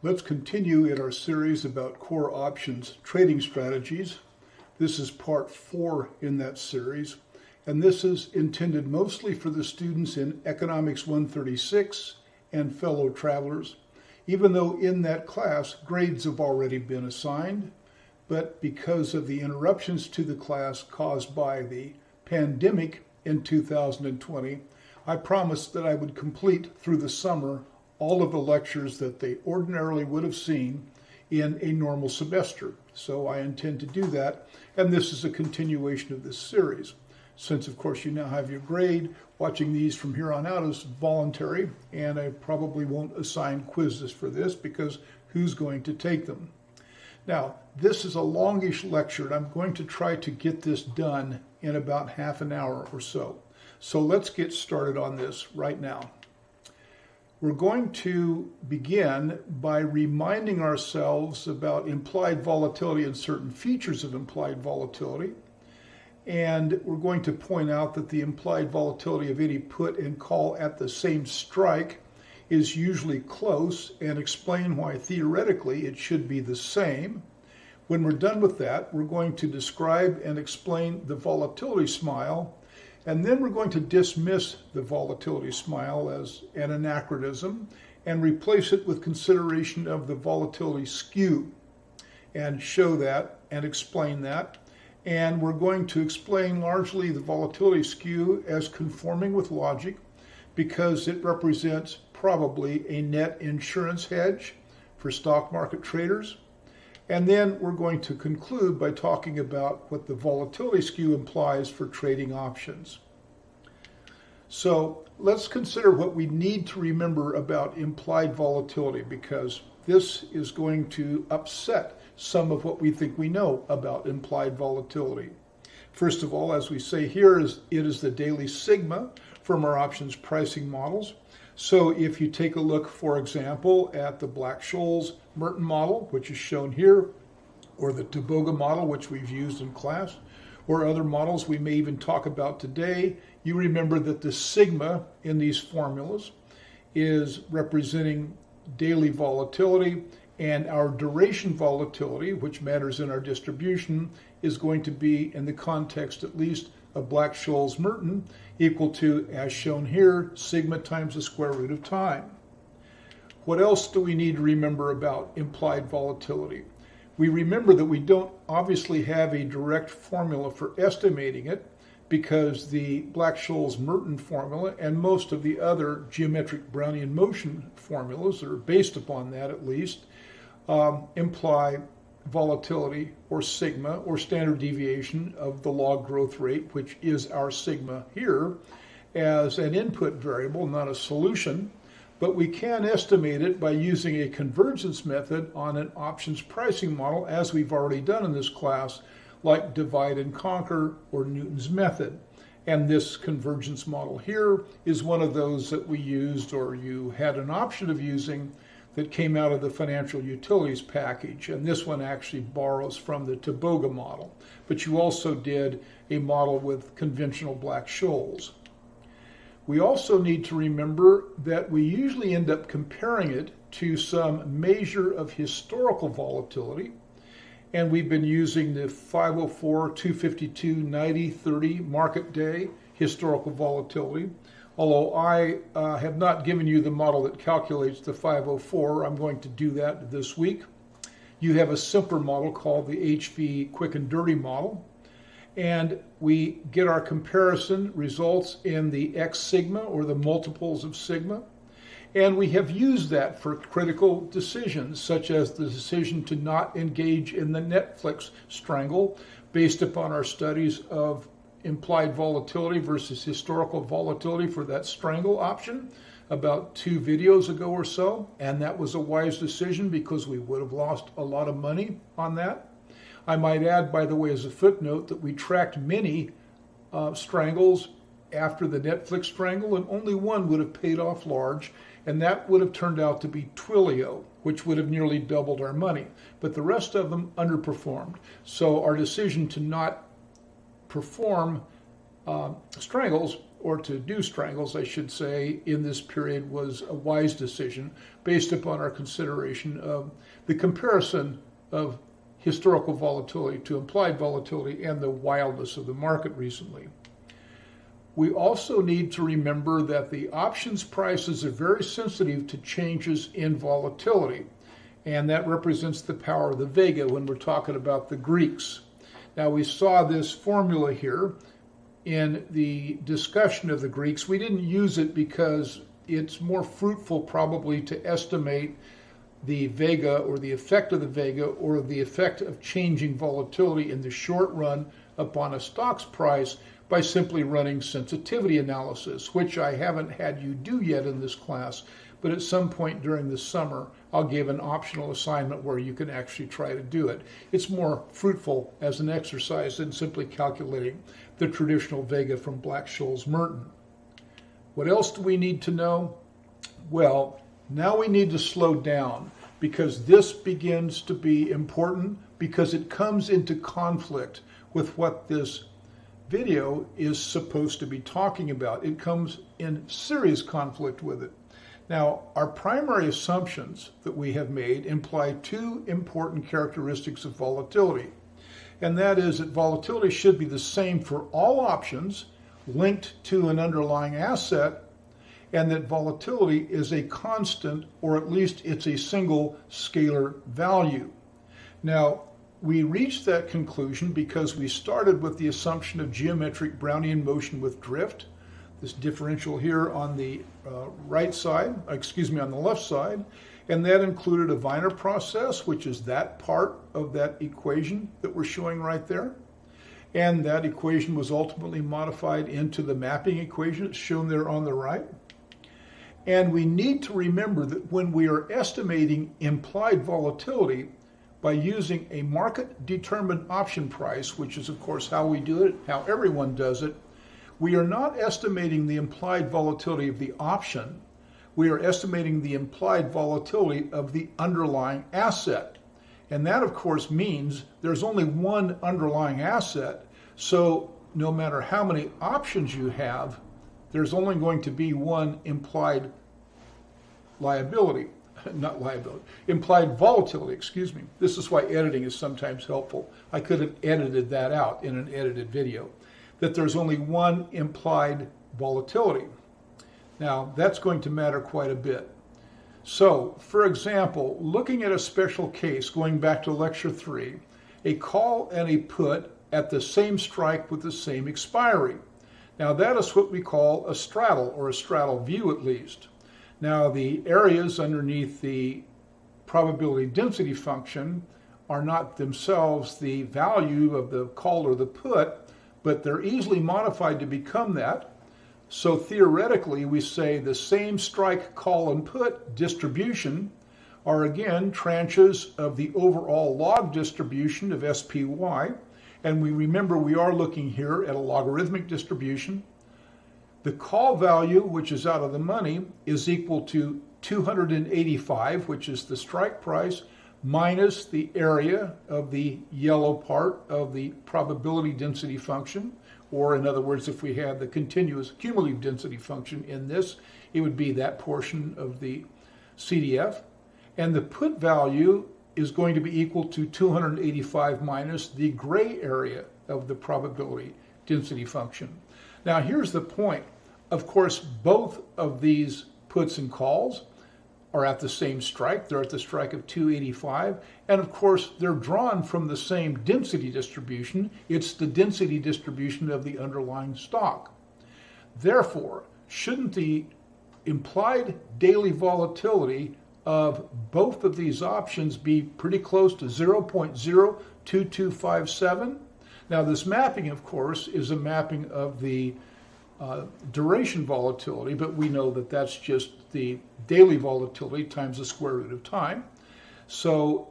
Let's continue in our series about core options trading strategies. This is part 4 in that series, and this is intended mostly for the students in Economics 136 and fellow travelers, even though in that class grades have already been assigned, but because of the interruptions to the class caused by the pandemic in 2020, I promised that I would complete through the summer all of the lectures that they ordinarily would have seen in a normal semester. So I intend to do that, and this is a continuation of this series. Since, of course, you now have your grade, watching these from here on out is voluntary, and I probably won't assign quizzes for this because who's going to take them? Now, this is a longish lecture, and I'm going to try to get this done in about half an hour or so. So let's get started on this right now. We're going to begin by reminding ourselves about implied volatility and certain features of implied volatility. And we're going to point out that the implied volatility of any put and call at the same strike is usually close, and explain why theoretically it should be the same. When we're done with that, we're going to describe and explain the volatility smile, and then we're going to dismiss the volatility smile as an anachronism and replace it with consideration of the volatility skew and show that and explain that. And we're going to explain largely the volatility skew as conforming with logic because it represents probably a net insurance hedge for stock market traders. And then we're going to conclude by talking about what the volatility skew implies for trading options. So let's consider what we need to remember about implied volatility, because this is going to upset some of what we think we know about implied volatility. First of all, as we say here, it is the daily sigma from our options pricing models. So if you take a look, for example, at the Black-Scholes-Merton model, which is shown here, or the Teboga model, which we've used in class, or other models we may even talk about today, you remember that the sigma in these formulas is representing daily volatility, and our duration volatility, which matters in our distribution, is going to be, in the context at least of Black-Scholes-Merton, equal to, as shown here, sigma times the square root of time. What else do we need to remember about implied volatility? We remember that we don't obviously have a direct formula for estimating it, because the Black-Scholes-Merton formula and most of the other geometric Brownian motion formulas that are based upon that at least imply volatility or sigma or standard deviation of the log growth rate, which is our sigma here, as an input variable, not a solution. But we can estimate it by using a convergence method on an options pricing model, as we've already done in this class, like divide and conquer or Newton's method. And this convergence model here is one of those that we used, or you had an option of using, that came out of the financial utilities package. And this one actually borrows from the Teboga model. But you also did a model with conventional Black-Scholes. We also need to remember that we usually end up comparing it to some measure of historical volatility. And we've been using the 504, 252, 90, 30 market day historical volatility. Although I have not given you the model that calculates the 504, I'm going to do that this week. You have a simpler model called the HV quick and dirty model. And we get our comparison results in the X sigma, or the multiples of sigma. And we have used that for critical decisions, such as the decision to not engage in the Netflix strangle based upon our studies of implied volatility versus historical volatility for that strangle option about 2 videos ago or so. And that was a wise decision because we would have lost a lot of money on that. I might add, by the way, as a footnote, that we tracked many strangles after the Netflix strangle, and only one would have paid off large, and that would have turned out to be Twilio, which would have nearly doubled our money. But the rest of them underperformed. So our decision to not perform strangles or to do strangles, I should say, in this period was a wise decision based upon our consideration of the comparison of historical volatility to implied volatility and the wildness of the market recently. We also need to remember that the options prices are very sensitive to changes in volatility, and that represents the power of the vega when we're talking about the Greeks. Now, we saw this formula here in the discussion of the Greeks. We didn't use it because it's more fruitful probably to estimate the vega or the effect of the vega or the effect of changing volatility in the short run upon a stock's price by simply running sensitivity analysis, which I haven't had you do yet in this class, but at some point during the summer, I'll give an optional assignment where you can actually try to do it. It's more fruitful as an exercise than simply calculating the traditional vega from Black-Scholes-Merton. What else do we need to know? Well, now we need to slow down because this begins to be important because it comes into conflict with what this video is supposed to be talking about. It comes in serious conflict with it. Now, our primary assumptions that we have made imply two important characteristics of volatility, and that is that volatility should be the same for all options linked to an underlying asset, and that volatility is a constant, or at least it's a single scalar value. Now, we reached that conclusion because we started with the assumption of geometric Brownian motion with drift, this differential here on the right side, on the left side, and that included a Wiener process, which is that part of that equation that we're showing right there. And that equation was ultimately modified into the mapping equation. It's shown there on the right. And we need to remember that when we are estimating implied volatility by using a market-determined option price, which is of course how we do it, how everyone does it, we are not estimating the implied volatility of the option. We are estimating the implied volatility of the underlying asset. And that, of course, means there's only one underlying asset. So no matter how many options you have, there's only going to be one implied liability. Implied volatility, excuse me. This is why editing is sometimes helpful. I could have edited that out in an edited video. That there's only one implied volatility. Now, that's going to matter quite a bit. So, for example, looking at a special case, going back to lecture 3, a call and a put at the same strike with the same expiry. Now, that is what we call a straddle, or a straddle view at least. Now, the areas underneath the probability density function are not themselves the value of the call or the put, but they're easily modified to become that. So theoretically, we say the same strike, call, and put distribution are again tranches of the overall log distribution of SPY. And we remember we are looking here at a logarithmic distribution. The call value, which is out of the money, is equal to 285, which is the strike price, minus the area of the yellow part of the probability density function, or in other words, if we had the continuous cumulative density function in this, it would be that portion of the CDF. And the put value is going to be equal to 285 minus the gray area of the probability density function. Now, here's the point. Of course, both of these puts and calls are at the same strike. They're at the strike of 285. And of course, they're drawn from the same density distribution. It's the density distribution of the underlying stock. Therefore, shouldn't the implied daily volatility of both of these options be pretty close to 0.02257? Now, this mapping, of course, is a mapping of the duration volatility, but we know that that's just the daily volatility times the square root of time. So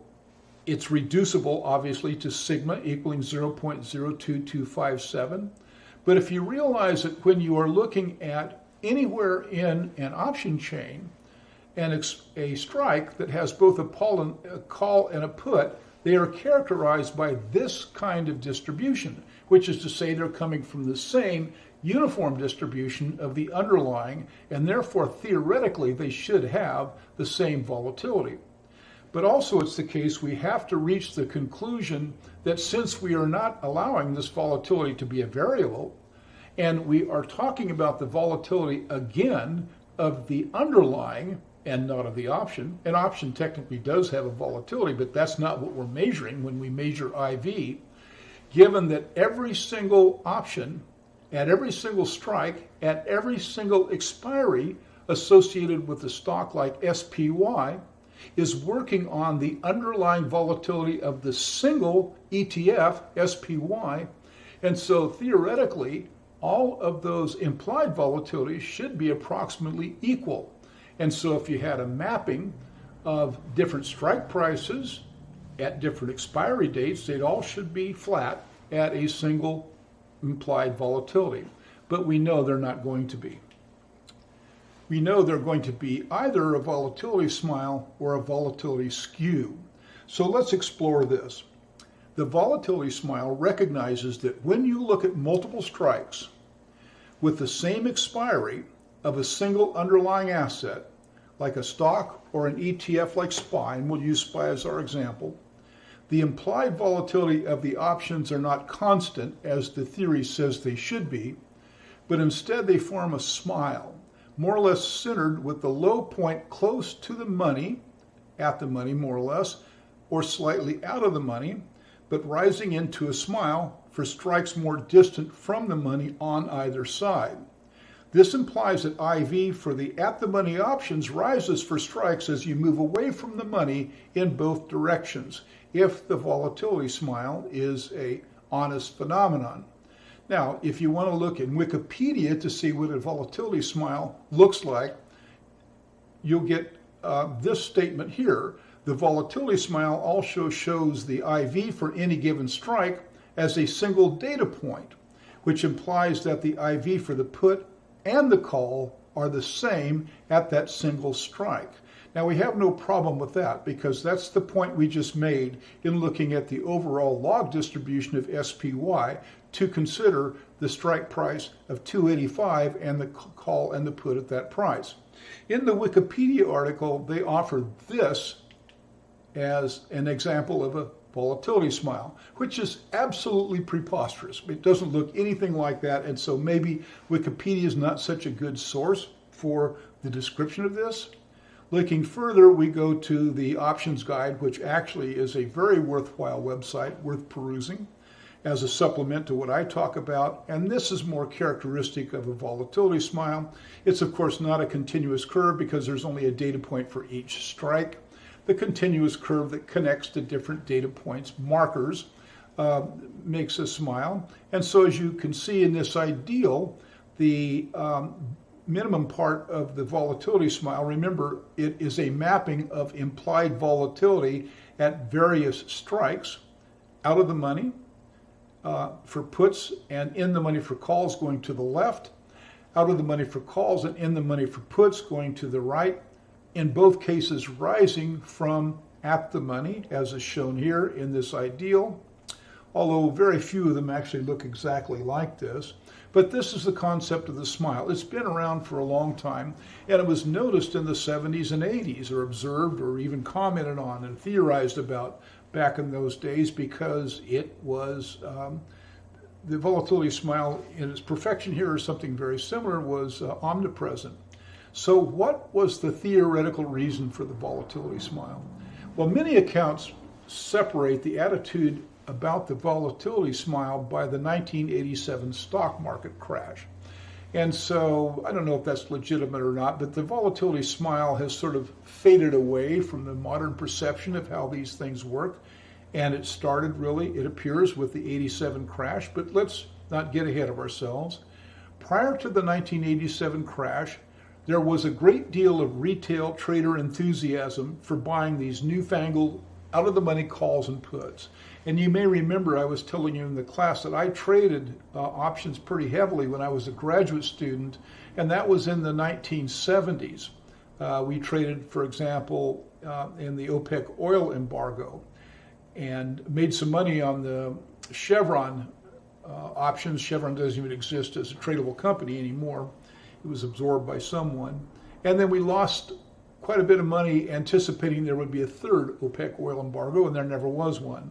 it's reducible, obviously, to sigma equaling 0.02257. But if you realize that when you are looking at anywhere in an option chain and a strike that has both a call and a put, they are characterized by this kind of distribution, which is to say they're coming from the same uniform distribution of the underlying, and therefore theoretically they should have the same volatility. But also it's the case we have to reach the conclusion that since we are not allowing this volatility to be a variable, and we are talking about the volatility again of the underlying and not of the option. An option technically does have a volatility, but that's not what we're measuring when we measure IV. Given that every single option, at every single strike, at every single expiry associated with a stock like SPY is working on the underlying volatility of the single ETF, SPY, and so theoretically, all of those implied volatilities should be approximately equal. And so if you had a mapping of different strike prices at different expiry dates, they all should be flat at a single implied volatility. But we know they're not going to be. We know they're going to be either a volatility smile or a volatility skew. So let's explore this. The volatility smile recognizes that when you look at multiple strikes with the same expiry of a single underlying asset, like a stock or an ETF like SPY, and we'll use SPY as our example, the implied volatility of the options are not constant, as the theory says they should be, but instead they form a smile, more or less centered with the low point close to the money, at the money more or less, or slightly out of the money, but rising into a smile for strikes more distant from the money on either side. This implies that IV for the at-the-money options rises for strikes as you move away from the money in both directions, if the volatility smile is an honest phenomenon. Now, if you want to look in Wikipedia to see what a volatility smile looks like, you'll get this statement here. The volatility smile also shows the IV for any given strike as a single data point, which implies that the IV for the put and the call are the same at that single strike. Now we have no problem with that because that's the point we just made in looking at the overall log distribution of SPY to consider the strike price of 285 and the call and the put at that price. In the Wikipedia article, they offer this as an example of a volatility smile, which is absolutely preposterous. It doesn't look anything like that, and so maybe Wikipedia is not such a good source for the description of this. Looking further, we go to the options guide, which actually is a very worthwhile website, worth perusing, as a supplement to what I talk about, and this is more characteristic of a volatility smile. It's of course not a continuous curve because there's only a data point for each strike. The continuous curve that connects to different data points, markers, makes a smile. And so as you can see in this ideal, the minimum part of the volatility smile, remember it is a mapping of implied volatility at various strikes, out of the money for puts and in the money for calls going to the left, out of the money for calls and in the money for puts going to the right, in both cases rising from at the money, as is shown here in this ideal, although very few of them actually look exactly like this. But this is the concept of the smile. It's been around for a long time, and it was noticed in the 70s and 80s, or observed or even commented on and theorized about back in those days because it was, the volatility smile in its perfection here or something very similar was omnipresent. So what was the theoretical reason for the volatility smile? Well, many accounts separate the attitude about the volatility smile by the 1987 stock market crash. And so I don't know if that's legitimate or not, but the volatility smile has sort of faded away from the modern perception of how these things work. And it started really, it appears, with the 87 crash, but let's not get ahead of ourselves. Prior to the 1987 crash, there was a great deal of retail trader enthusiasm for buying these newfangled out-of-the-money calls and puts. And you may remember I was telling you in the class that I traded options pretty heavily when I was a graduate student, and that was in the 1970s. We traded, for example, in the OPEC oil embargo and made some money on the Chevron options. Chevron doesn't even exist as a tradable company anymore. It was absorbed by someone. And then we lost quite a bit of money anticipating there would be a third OPEC oil embargo, and there never was one.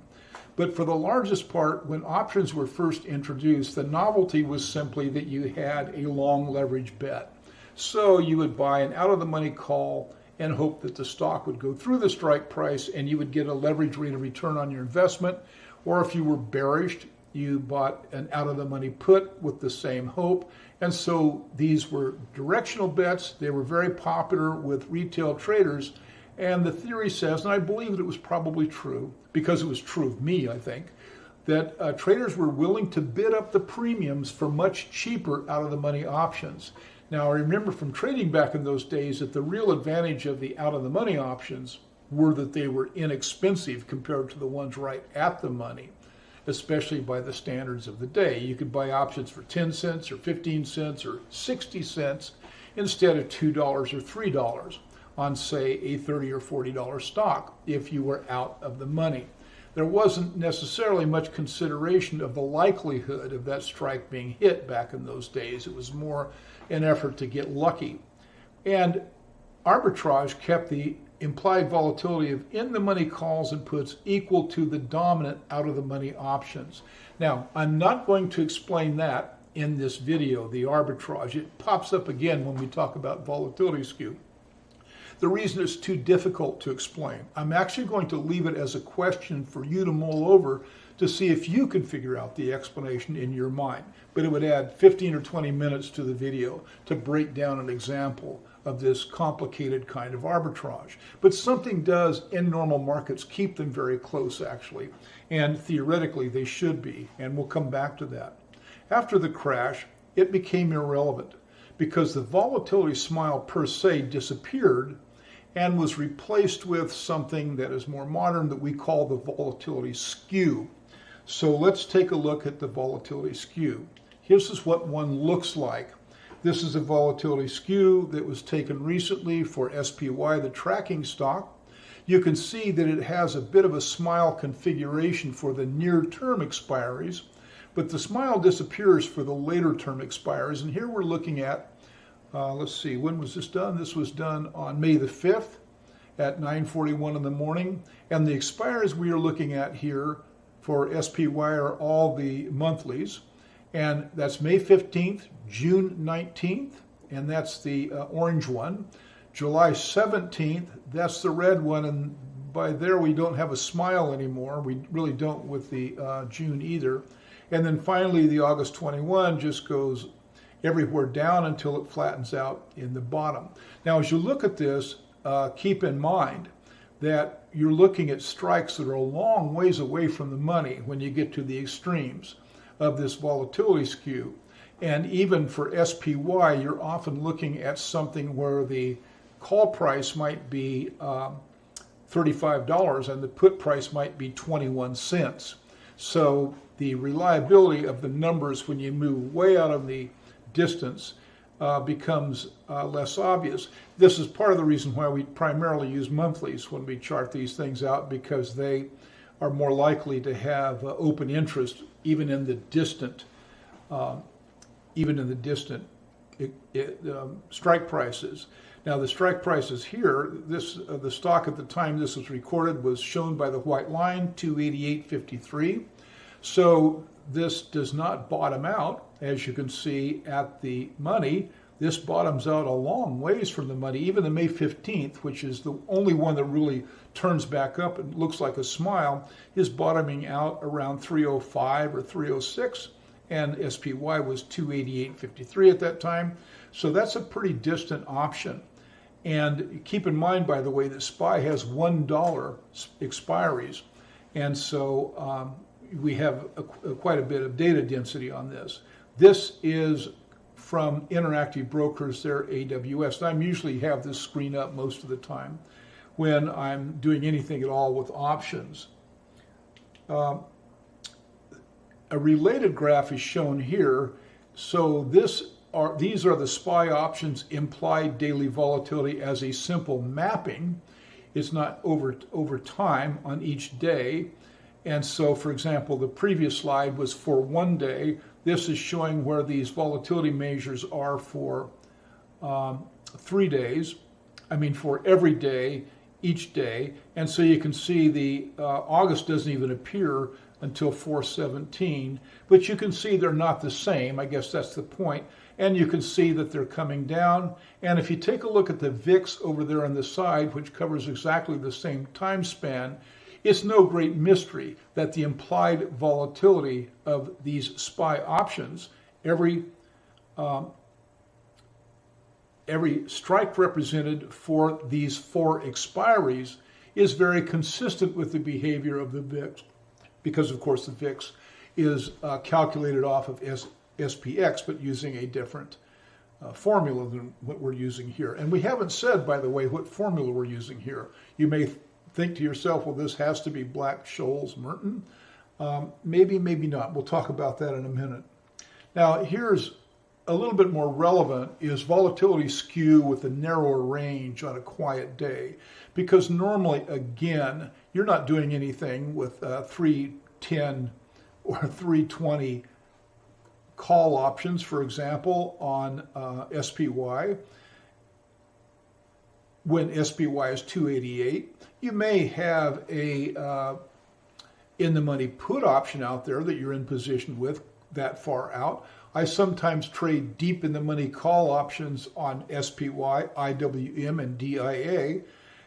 But for the largest part, when options were first introduced, the novelty was simply that you had a long leverage bet. So you would buy an out-of-the-money call and hope that the stock would go through the strike price and you would get a leverage rate of return on your investment. Or if you were bearish, you bought an out-of-the-money put with the same hope. And so these were directional bets. They were very popular with retail traders. And the theory says, and I believe that it was probably true, because it was true of me, I think, that traders were willing to bid up the premiums for much cheaper out-of-the-money options. Now, I remember from trading back in those days that the real advantage of the out-of-the-money options were that they were inexpensive compared to the ones right at the money, especially by the standards of the day. You could buy options for 10 cents or 15 cents or 60 cents instead of $2 or $3 on, say, a $30 or $40 stock if you were out of the money. There wasn't necessarily much consideration of the likelihood of that strike being hit back in those days. It was more an effort to get lucky. And arbitrage kept the implied volatility of in-the-money calls and puts equal to the dominant out-of-the-money options. Now, I'm not going to explain that in this video, the arbitrage. It pops up again when we talk about volatility skew. The reason it's too difficult to explain. I'm actually going to leave it as a question for you to mull over to see if you can figure out the explanation in your mind. But it would add 15 or 20 minutes to the video to break down an example of this complicated kind of arbitrage. But something does in normal markets keep them very close, actually. And theoretically, they should be. And we'll come back to that. After the crash, it became irrelevant because the volatility smile per se disappeared and was replaced with something that is more modern that we call the volatility skew. So let's take a look at the volatility skew. This is what one looks like. This is a volatility skew that was taken recently for SPY, the tracking stock. You can see that it has a bit of a smile configuration for the near-term expiries, but the smile disappears for the later-term expiries. And here we're looking at let's see, when was this done? This was done on May the 5th at 9:41 in the morning. And the expires we are looking at here for SPY are all the monthlies. And that's May 15th, June 19th, and that's the orange one. July 17th, that's the red one. And by there we don't have a smile anymore. We really don't with the June either. And then finally the August 21 just goes everywhere down until it flattens out in the bottom. Now, as you look at this, keep in mind that you're looking at strikes that are a long ways away from the money when you get to the extremes of this volatility skew. And even for SPY, you're often looking at something where the call price might be $35 and the put price might be 21 cents. So the reliability of the numbers when you move way out of the distance becomes less obvious. This is part of the reason why we primarily use monthlies when we chart these things out, because they are more likely to have open interest even in the distant strike prices. Now the strike prices here, the stock at the time this was recorded was shown by the white line, 288.53. So this does not bottom out, as you can see at the money. This bottoms out a long ways from the money. Even the May 15th, which is the only one that really turns back up and looks like a smile, is bottoming out around 305 or 306, and SPY was 288.53 at that time. So that's a pretty distant option. And keep in mind, by the way, that SPY has $1 expiries, and so we have quite a bit of data density on this. This is from Interactive Brokers, their AWS. I usually have this screen up most of the time when I'm doing anything at all with options. A related graph is shown here. So these are the SPY options implied daily volatility as a simple mapping. It's not over time on each day. And so, for example, the previous slide was for 1 day. This is showing where these volatility measures are for 3 days. I mean, for every day, each day. And so you can see the August doesn't even appear until 4/17, but you can see they're not the same. I guess that's the point. And you can see that they're coming down. And if you take a look at the VIX over there on the side, which covers exactly the same time span, it's no great mystery that the implied volatility of these SPY options, every strike represented for these 4 expiries, is very consistent with the behavior of the VIX, because of course the VIX is calculated off of SPX, but using a different formula than what we're using here. And we haven't said, by the way, what formula we're using here. You may think to yourself, well, this has to be Black-Scholes-Merton. Maybe, maybe not. We'll talk about that in a minute. Now, here's a little bit more relevant is volatility skew with a narrower range on a quiet day. Because normally, again, you're not doing anything with 310 or 320 call options, for example, on SPY. When SPY is 288, you may have a in-the-money put option out there that you're in position with that far out. I sometimes trade deep in-the-money call options on SPY, IWM, and DIA,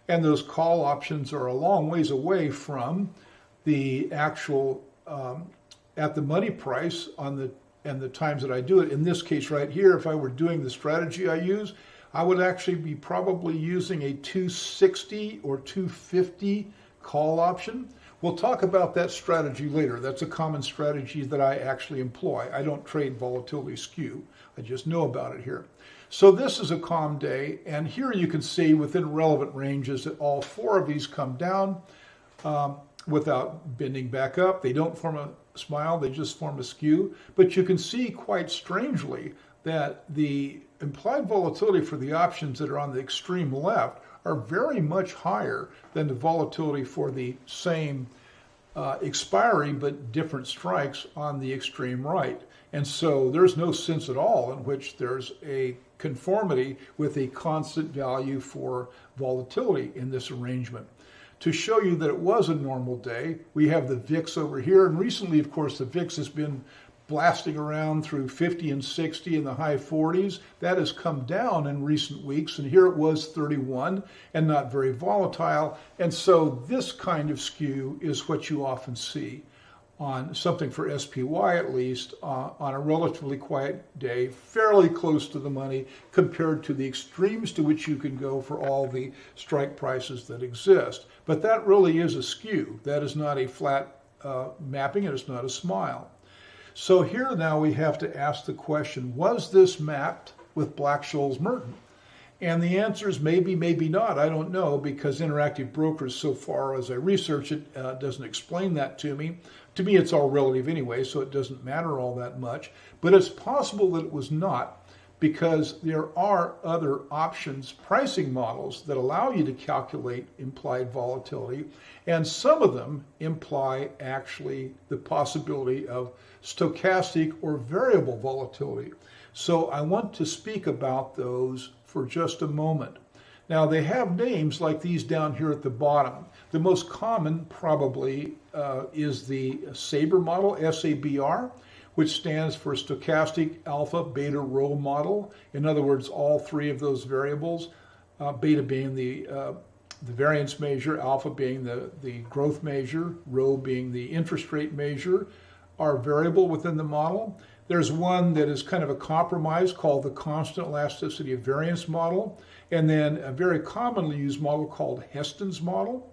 and those call options are a long ways away from the actual at-the-money price and the times that I do it. In this case right here, if I were doing the strategy I use, I would actually be probably using a 260 or 250 call option. We'll talk about that strategy later. That's a common strategy that I actually employ. I don't trade volatility skew. I just know about it here. So this is a calm day, and here you can see within relevant ranges that all 4 of these come down without bending back up. They don't form a smile, they just form a skew. But you can see quite strangely that the implied volatility for the options that are on the extreme left are very much higher than the volatility for the same expiry but different strikes on the extreme right. And so there's no sense at all in which there's a conformity with a constant value for volatility in this arrangement. To show you that it was a normal day, we have the VIX over here, and recently, of course, the VIX has been blasting around through 50 and 60 in the high 40s. That has come down in recent weeks, and here it was 31 and not very volatile. And so this kind of skew is what you often see on something for SPY, at least, on a relatively quiet day, fairly close to the money compared to the extremes to which you can go for all the strike prices that exist. But that really is a skew. That is not a flat mapping, and it's not a smile. So here now we have to ask the question, was this mapped with Black-Scholes-Merton? And the answer is maybe, maybe not. I don't know, because Interactive Brokers, so far as I research it, doesn't explain that to me. To me, it's all relative anyway, so it doesn't matter all that much. But it's possible that it was not, because there are other options pricing models that allow you to calculate implied volatility, and some of them imply actually the possibility of stochastic or variable volatility. So I want to speak about those for just a moment. Now, they have names like these down here at the bottom. The most common probably is the SABR model, SABR, which stands for Stochastic Alpha Beta Rho Model. In other words, all 3 of those variables, beta being the variance measure, alpha being the growth measure, rho being the interest rate measure, are variable within the model. There's one that is kind of a compromise called the constant elasticity of variance model, and then a very commonly used model called Heston's model.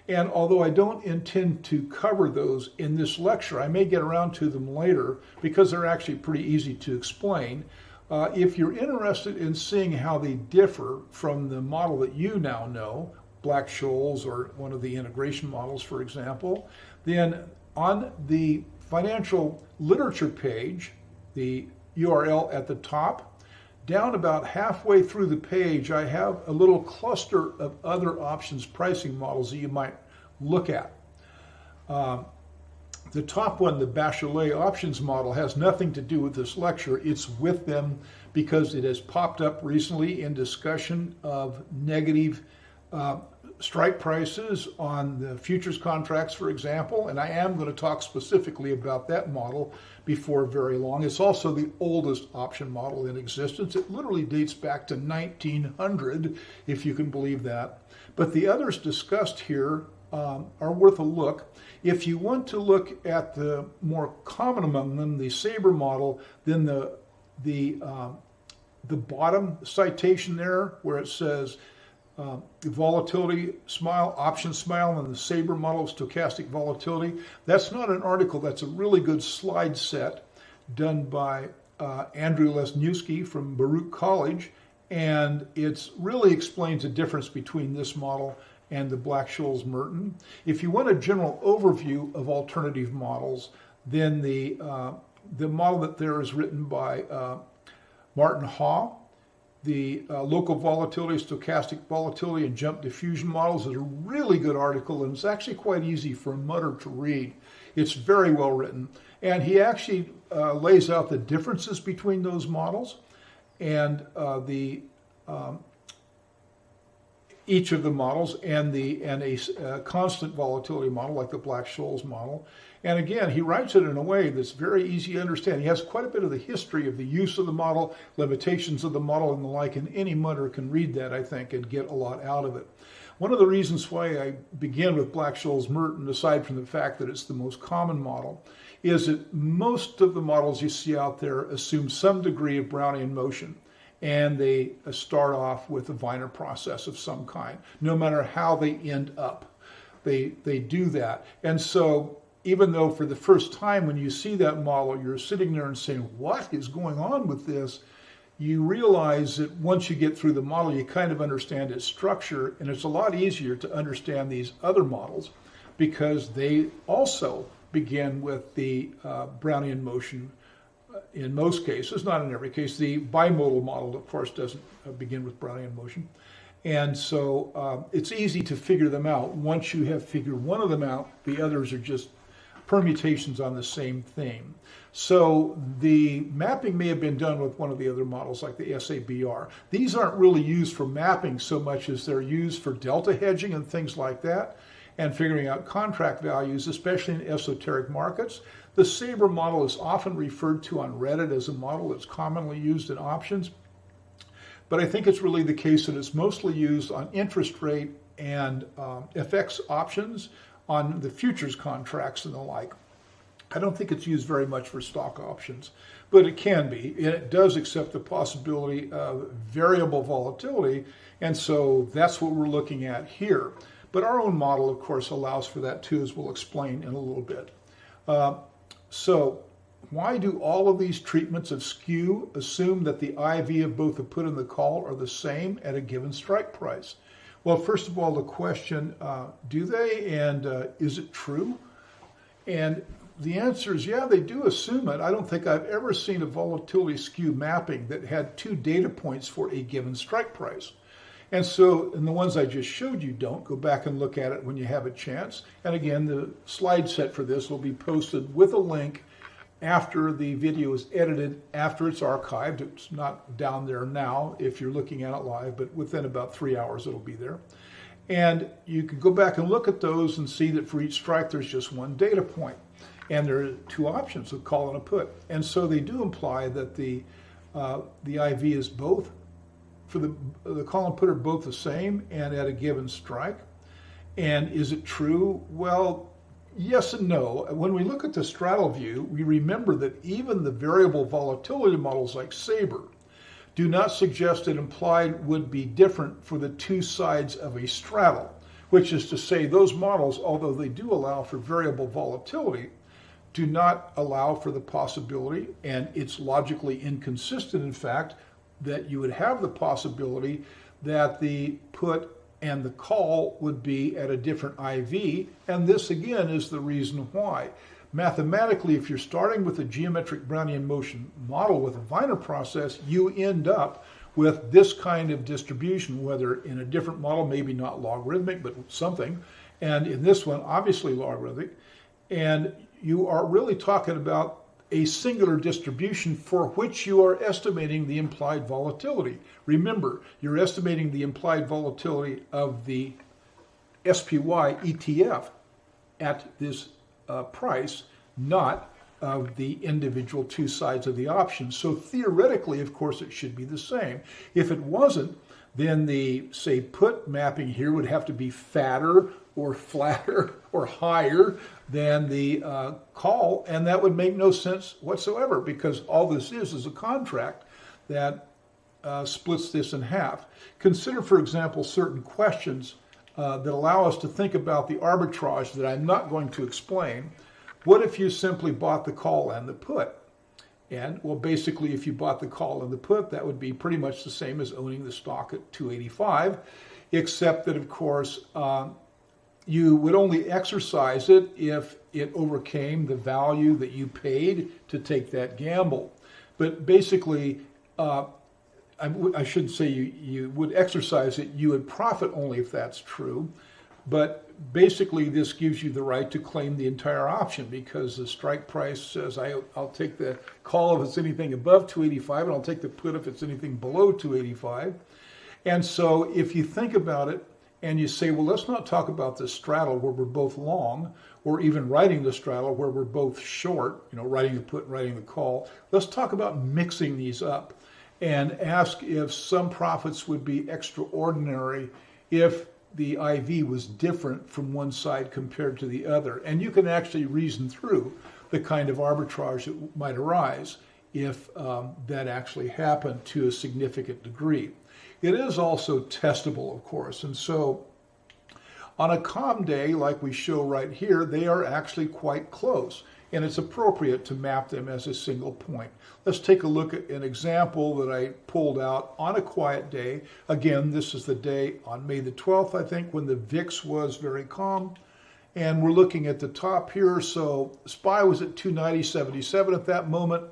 And although I don't intend to cover those in this lecture, I may get around to them later because they're actually pretty easy to explain. If you're interested in seeing how they differ from the model that you now know, Black-Scholes or one of the integration models, for example, then on the financial literature page, the URL at the top, down about halfway through the page, I have a little cluster of other options pricing models that you might look at. The top one, the Bachelet options model, has nothing to do with this lecture. It's with them because it has popped up recently in discussion of negative strike prices on the futures contracts, for example, and I am going to talk specifically about that model before very long. It's also the oldest option model in existence. It literally dates back to 1900, if you can believe that. But the others discussed here are worth a look. If you want to look at the more common among them, the Sabre model, then the bottom citation there where it says the volatility smile, option smile, and the Sabre model of stochastic volatility, that's not an article. That's a really good slide set done by Andrew Lesniewski from Baruch College, and it really explains the difference between this model and the Black-Scholes-Merton. If you want a general overview of alternative models, then the model that there is written by Martin Haw, the local volatility, stochastic volatility, and jump diffusion models is a really good article, and it's actually quite easy for a mudder to read. It's very well written, and he actually lays out the differences between those models and each of the models and a constant volatility model like the Black-Scholes model. And again, he writes it in a way that's very easy to understand. He has quite a bit of the history of the use of the model, limitations of the model, and the like, and any mudder can read that, I think, and get a lot out of it. One of the reasons why I begin with Black-Scholes-Merton, aside from the fact that it's the most common model, is that most of the models you see out there assume some degree of Brownian motion, and they start off with a Wiener process of some kind, no matter how they end up. They do that. And so even though for the first time when you see that model, you're sitting there and saying, what is going on with this? You realize that once you get through the model, you kind of understand its structure, and it's a lot easier to understand these other models because they also begin with the Brownian motion in most cases, not in every case. The bimodal model, of course, doesn't begin with Brownian motion. And so it's easy to figure them out. Once you have figured one of them out, the others are just permutations on the same theme. So the mapping may have been done with one of the other models like the SABR. These aren't really used for mapping so much as they're used for delta hedging and things like that, and figuring out contract values, especially in esoteric markets. The Sabre model is often referred to on Reddit as a model that's commonly used in options, but I think it's really the case that it's mostly used on interest rate and FX options, on the futures contracts and the like. I don't think it's used very much for stock options, but it can be. It does accept the possibility of variable volatility, and so that's what we're looking at here. But our own model, of course, allows for that too, as we'll explain in a little bit. So why do all of these treatments of skew assume that the IV of both the put and the call are the same at a given strike price? Well, first of all, the question, do they, and is it true? And the answer is, yeah, they do assume it. I don't think I've ever seen a volatility skew mapping that had two data points for a given strike price. And so, and the ones I just showed you don't. Go back and look at it when you have a chance. And again, the slide set for this will be posted with a link after the video is edited, after it's archived. It's not down there now if you're looking at it live, but within about 3 hours it'll be there. And you can go back and look at those and see that for each strike there's just one data point. And there are two options, a call and a put. And so they do imply that the IV is both, for the call and put are both the same and at a given strike. And is it true? Well, yes and no. When we look at the straddle view, we remember that even the variable volatility models like Sabre do not suggest that implied would be different for the two sides of a straddle, which is to say those models, although they do allow for variable volatility, do not allow for the possibility, and it's logically inconsistent, in fact, that you would have the possibility that the put and the call would be at a different IV, and this again is the reason why. Mathematically, if you're starting with a geometric Brownian motion model with a Wiener process, you end up with this kind of distribution, whether in a different model, maybe not logarithmic, but something, and in this one, obviously logarithmic, and you are really talking about a singular distribution for which you are estimating the implied volatility. Remember, you're estimating the implied volatility of the SPY ETF at this price, not of the individual two sides of the option. So theoretically, of course, it should be the same. If it wasn't, then the, say, put mapping here would have to be fatter or flatter or higher than the call, and that would make no sense whatsoever, because all this is a contract that splits this in half. Consider, for example, certain questions that allow us to think about the arbitrage that I'm not going to explain. What if you simply bought the call and the put? And, well, basically, if you bought the call and the put, that would be pretty much the same as owning the stock at 285, except that, of course, you would only exercise it if it overcame the value that you paid to take that gamble. But basically, I shouldn't say you would exercise it, you would profit only if that's true. But basically, this gives you the right to claim the entire option, because the strike price says I'll take the call if it's anything above 285, and I'll take the put if it's anything below 285. And so if you think about it, and you say, well, let's not talk about the straddle where we're both long, or even writing the straddle where we're both short, writing the put and writing the call. Let's talk about mixing these up and ask if some profits would be extraordinary if the IV was different from one side compared to the other. And you can actually reason through the kind of arbitrage that might arise if that actually happened to a significant degree. It is also testable, of course, and so on a calm day like we show right here, they are actually quite close, and it's appropriate to map them as a single point. Let's take a look at an example that I pulled out on a quiet day. Again, this is the day on May the 12th, I think, when the VIX was very calm, and we're looking at the top here. So SPY was at 290.77 at that moment.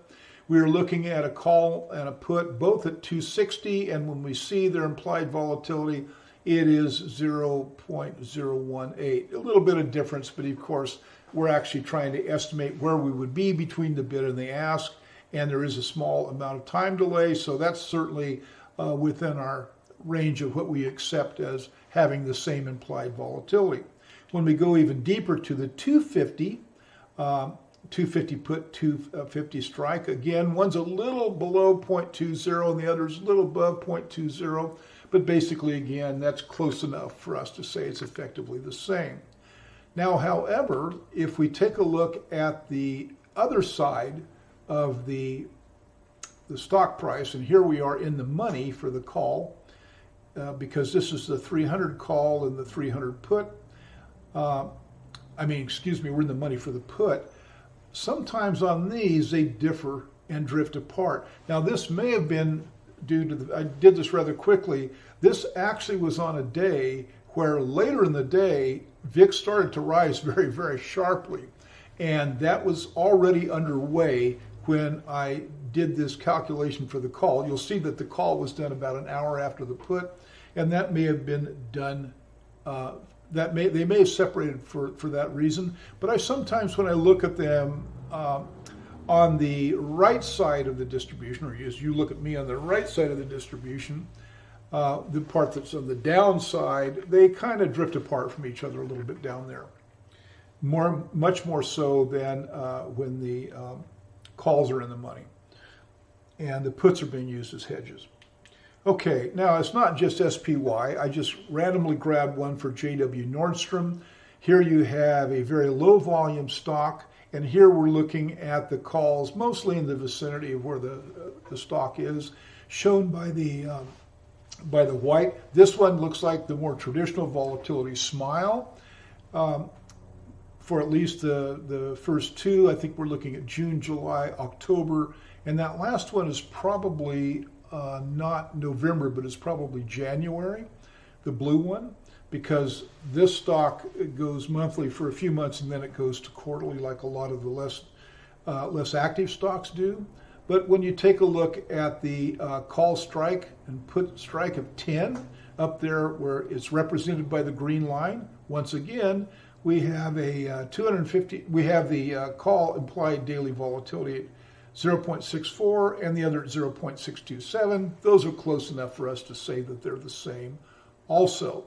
We are looking at a call and a put both at 260, and when we see their implied volatility, it is 0.018. A little bit of difference, but of course, we're actually trying to estimate where we would be between the bid and the ask, and there is a small amount of time delay, so that's certainly within our range of what we accept as having the same implied volatility. When we go even deeper to the 250, 250 put, 250 strike. Again, one's a little below 0.20 and the other's a little above 0.20, but basically, again, that's close enough for us to say it's effectively the same. Now, however, if we take a look at the other side of the stock price, and here we are in the money for the call, because this is the 300 call and the 300 put. We're in the money for the put. Sometimes on these, they differ and drift apart. Now, this may have been due to, I did this rather quickly, this actually was on a day where later in the day, VIX started to rise very, very sharply. And that was already underway when I did this calculation for the call. You'll see that the call was done about an hour after the put, and that may have been done they may have separated for that reason, but I sometimes, when I look at them on the right side of the distribution, or as you look at me on the right side of the distribution, the part that's on the downside, they kind of drift apart from each other a little bit down there. Much more so than when the calls are in the money and the puts are being used as hedges. Okay, now it's not just SPY. I just randomly grabbed one for JW Nordstrom. Here you have a very low volume stock, and here we're looking at the calls mostly in the vicinity of where the stock is, shown by the white. This one looks like the more traditional volatility smile. For at least the first two, I think we're looking at June, July, October, and that last one is probably not November, but it's probably January, the blue one, because this stock goes monthly for a few months and then it goes to quarterly like a lot of the less active stocks do. But when you take a look at the call strike and put strike of 10 up there where it's represented by the green line, once again, We have a 250. We have the call implied daily volatility at 0.64 and the other at 0.627. Those are close enough for us to say that they're the same. Also,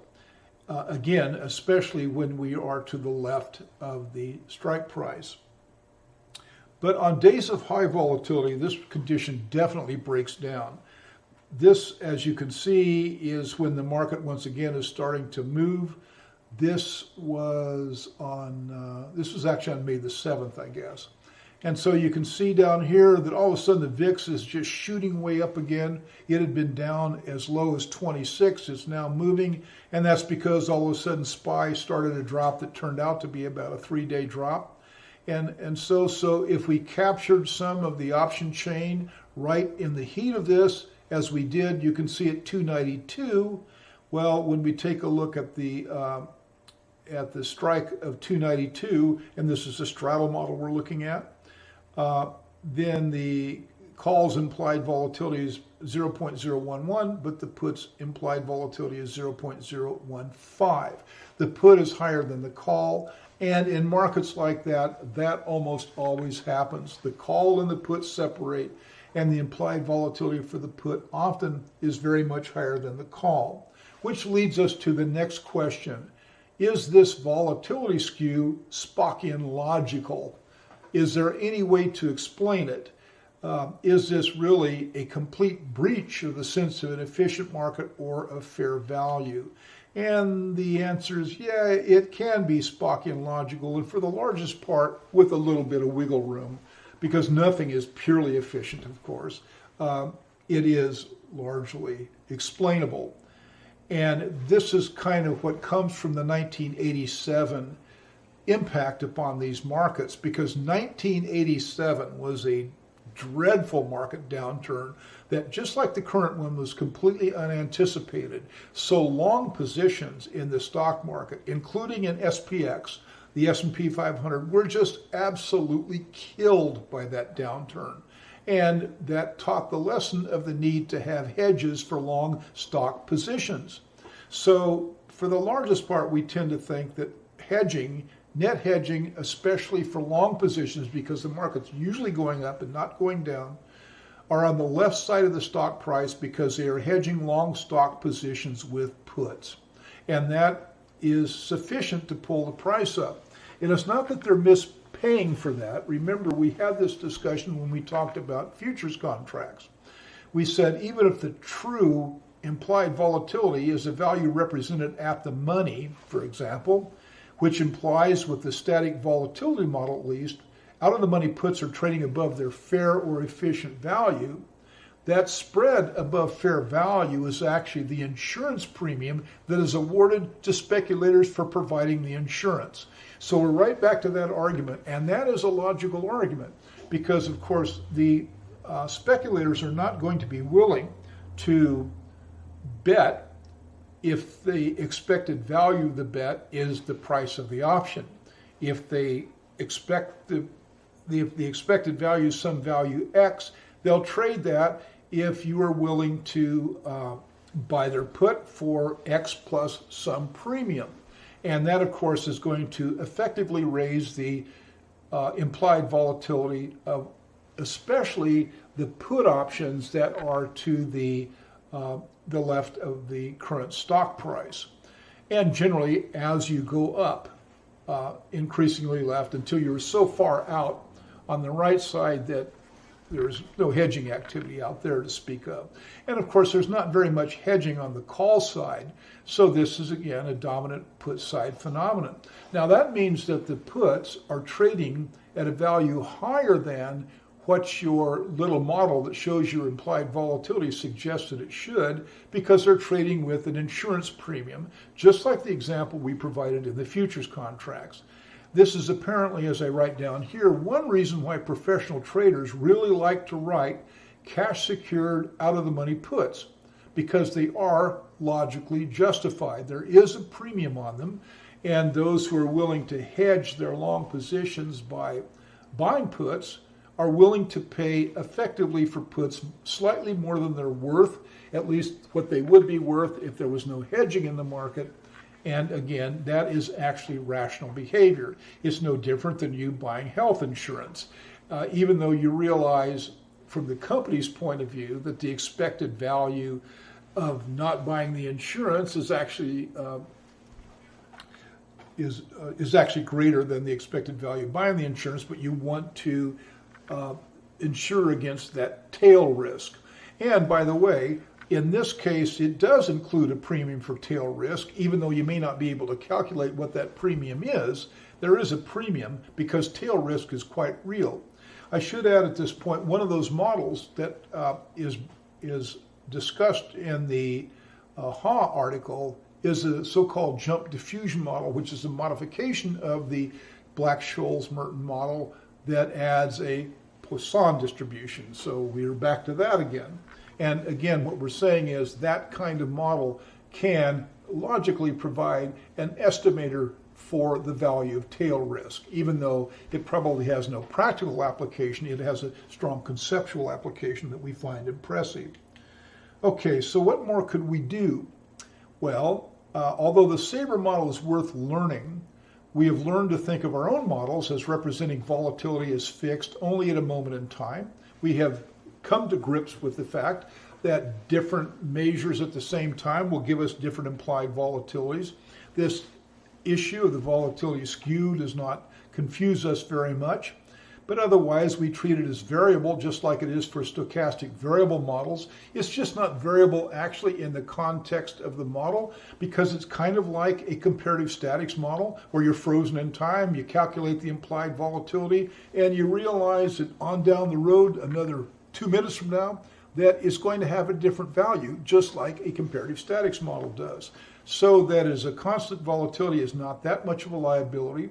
again, especially when we are to the left of the strike price. But on days of high volatility, this condition definitely breaks down. This, as you can see, is when the market once again is starting to move. This was actually on May the 7th, I guess. And so you can see down here that all of a sudden the VIX is just shooting way up again. It had been down as low as 26. It's now moving. And that's because all of a sudden SPY started a drop that turned out to be about a 3-day drop. And so if we captured some of the option chain right in the heat of this, as we did, you can see at 292. Well, when we take a look at the strike of 292, and this is a straddle model we're looking at, then the call's implied volatility is 0.011, but the put's implied volatility is 0.015. The put is higher than the call, and in markets like that, that almost always happens. The call and the put separate, and the implied volatility for the put often is very much higher than the call, which leads us to the next question. Is this volatility skew Spockian logical? Is there any way to explain it? Is this really a complete breach of the sense of an efficient market or of fair value? And the answer is, yeah, it can be Spockian logical, and for the largest part, with a little bit of wiggle room, because nothing is purely efficient, of course. It is largely explainable. And this is kind of what comes from the 1987 impact upon these markets, because 1987 was a dreadful market downturn that, just like the current one, was completely unanticipated. So long positions in the stock market, including in SPX, the S&P 500, were just absolutely killed by that downturn. And that taught the lesson of the need to have hedges for long stock positions. So for the largest part, we tend to think that hedging, net hedging, especially for long positions, because the market's usually going up and not going down, are on the left side of the stock price because they are hedging long stock positions with puts. And that is sufficient to pull the price up. And it's not that they're mispaying for that. Remember, we had this discussion when we talked about futures contracts. We said even if the true implied volatility is a value represented at the money, for example, which implies with the static volatility model at least, out of the money puts are trading above their fair or efficient value, that spread above fair value is actually the insurance premium that is awarded to speculators for providing the insurance. So we're right back to that argument, and that is a logical argument because, of course, the speculators are not going to be willing to bet if the expected value of the bet is the price of the option. If they expect if the expected value is some value X, they'll trade that if you are willing to buy their put for X plus some premium. And that, of course, is going to effectively raise the implied volatility of especially the put options that are to the left of the current stock price. And generally, as you go up, increasingly left until you're so far out on the right side that there's no hedging activity out there to speak of. And of course, there's not very much hedging on the call side. So this is, again, a dominant put side phenomenon. Now, that means that the puts are trading at a value higher than what your little model that shows your implied volatility suggested it should, because they're trading with an insurance premium, just like the example we provided in the futures contracts. This is apparently, as I write down here, one reason why professional traders really like to write cash secured out of the money puts, because they are logically justified. There is a premium on them, and those who are willing to hedge their long positions by buying puts are willing to pay effectively for puts slightly more than they're worth, at least what they would be worth if there was no hedging in the market. And again, that is actually rational behavior. It's no different than you buying health insurance. Even though you realize from the company's point of view that the expected value of not buying the insurance is actually greater than the expected value of buying the insurance, but you want to insure against that tail risk. And by the way, in this case, it does include a premium for tail risk, even though you may not be able to calculate what that premium is. There is a premium because tail risk is quite real. I should add at this point, one of those models that is discussed in the Ha article is a so-called jump diffusion model, which is a modification of the Black-Scholes-Merton model that adds a Poisson distribution. So we're back to that again. And again, what we're saying is that kind of model can logically provide an estimator for the value of tail risk. Even though it probably has no practical application, it has a strong conceptual application that we find impressive. Okay, so what more could we do? Well, although the Sabre model is worth learning, we have learned to think of our own models as representing volatility as fixed only at a moment in time. We have come to grips with the fact that different measures at the same time will give us different implied volatilities. This issue of the volatility skew does not confuse us very much, but otherwise we treat it as variable just like it is for stochastic variable models. It's just not variable actually in the context of the model because it's kind of like a comparative statics model where you're frozen in time, you calculate the implied volatility, and you realize that on down the road, another 2 minutes from now, that is going to have a different value, just like a comparative statics model does. So that is a constant volatility is not that much of a liability.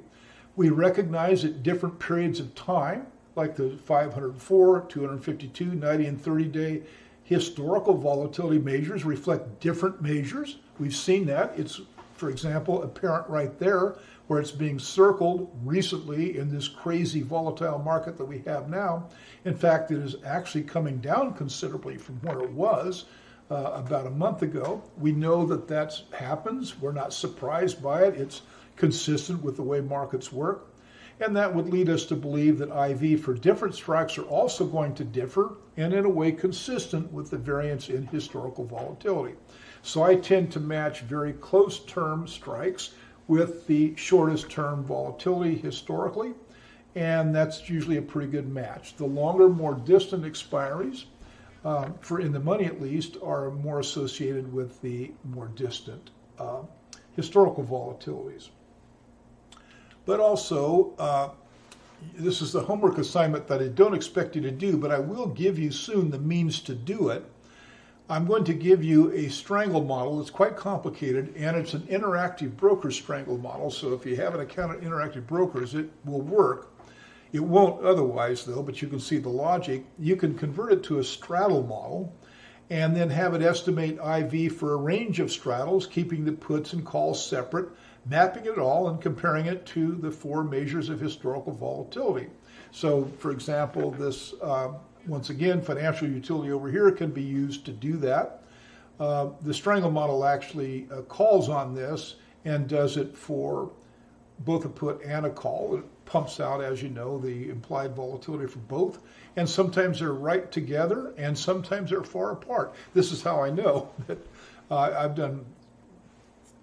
We recognize at different periods of time, like the 504, 252, 90, and 30-day historical volatility measures reflect different measures. We've seen that. It's, for example, apparent right there where it's being circled recently in this crazy volatile market that we have now. In fact, it is actually coming down considerably from where it was about a month ago. We know that that happens. We're not surprised by it. It's consistent with the way markets work. And that would lead us to believe that IV for different strikes are also going to differ and in a way consistent with the variance in historical volatility. So I tend to match very close term strikes with the shortest term volatility historically, and that's usually a pretty good match. The longer, more distant expiries, for in the money at least, are more associated with the more distant historical volatilities. But also, this is the homework assignment that I don't expect you to do, but I will give you soon the means to do it. I'm going to give you a strangle model. It's quite complicated, and it's an interactive broker strangle model. So if you have an account at Interactive Brokers, it will work. It won't otherwise, though, but you can see the logic. You can convert it to a straddle model and then have it estimate IV for a range of straddles, keeping the puts and calls separate, mapping it all and comparing it to the 4 measures of historical volatility. So, for example, this once again, financial utility over here can be used to do that. The strangle model actually calls on this and does it for both a put and a call. It pumps out, as you know, the implied volatility for both. And sometimes they're right together and sometimes they're far apart. This is how I know that I've done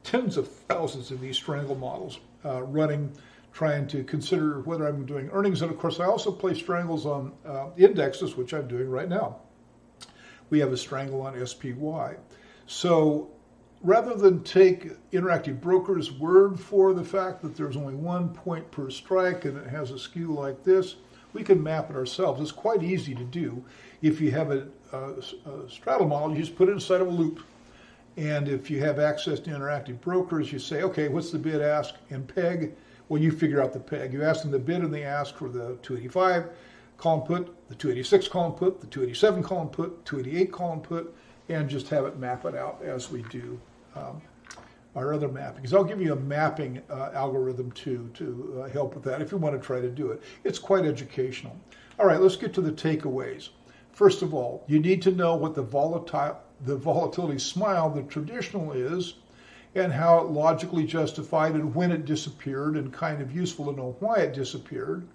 tens of thousands of these strangle models running, trying to consider whether I'm doing earnings. And of course, I also play strangles on indexes, which I'm doing right now. We have a strangle on SPY. So rather than take Interactive Brokers' word for the fact that there's only 1 point per strike and it has a skew like this, we can map it ourselves. It's quite easy to do. If you have a straddle model, you just put it inside of a loop. And if you have access to Interactive Brokers, you say, okay, what's the bid, ask, and peg? Well, you figure out the peg. You ask them the bid and they ask for the 285 call and put, the 286 call and put, the 287 call and put, 288 call and put, and just have it map it out as we do our other mappings. I'll give you a mapping algorithm too to help with that if you want to try to do it. It's quite educational. All right, let's get to the takeaways. First of all, you need to know what the volatility smile, the traditional is, and how it logically justified and when it disappeared, and kind of useful to know why it disappeared.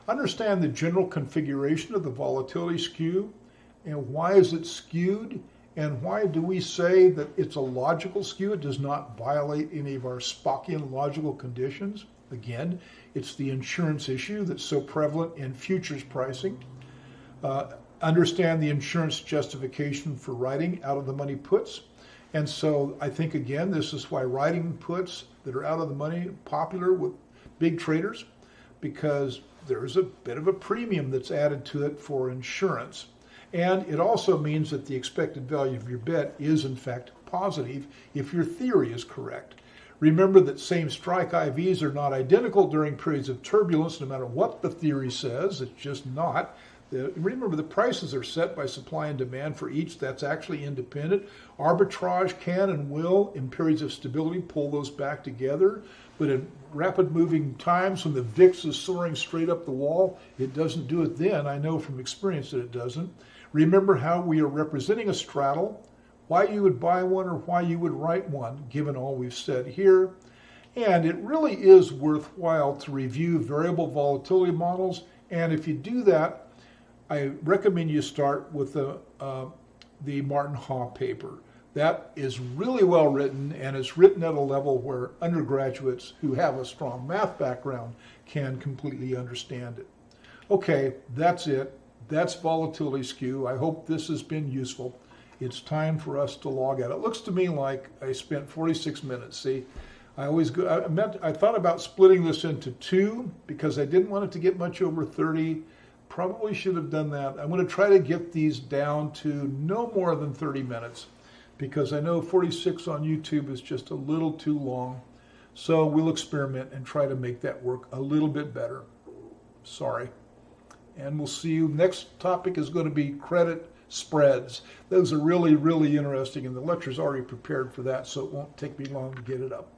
Understand the general configuration of the volatility skew and why is it skewed, and why do we say that it's a logical skew? It does not violate any of our Spockian logical conditions. Again, it's the insurance issue that's so prevalent in futures pricing. Understand the insurance justification for writing out of the money puts. And so I think, again, this is why writing puts that are out of the money are popular with big traders, because there's a bit of a premium that's added to it for insurance. And it also means that the expected value of your bet is, in fact, positive if your theory is correct. Remember that same strike IVs are not identical during periods of turbulence, no matter what the theory says. It's just not. Remember, the prices are set by supply and demand for each. That's actually independent. Arbitrage can and will, in periods of stability, pull those back together. But in rapid moving times, when the VIX is soaring straight up the wall, it doesn't do it then. I know from experience that it doesn't. Remember how we are representing a straddle, why you would buy one or why you would write one, given all we've said here. And it really is worthwhile to review variable volatility models. And if you do that, I recommend you start with the Martin Haw paper. That is really well written, and it's written at a level where undergraduates who have a strong math background can completely understand it. Okay, that's it. That's volatility skew. I hope this has been useful. It's time for us to log out. It looks to me like I spent 46 minutes. See, I thought about splitting this into two because I didn't want it to get much over 30. Probably should have done that. I'm going to try to get these down to no more than 30 minutes because I know 46 on YouTube is just a little too long. So we'll experiment and try to make that work a little bit better. Sorry. And we'll see you. Next topic is going to be credit spreads. Those are really, really interesting, and the lecture's already prepared for that, so it won't take me long to get it up.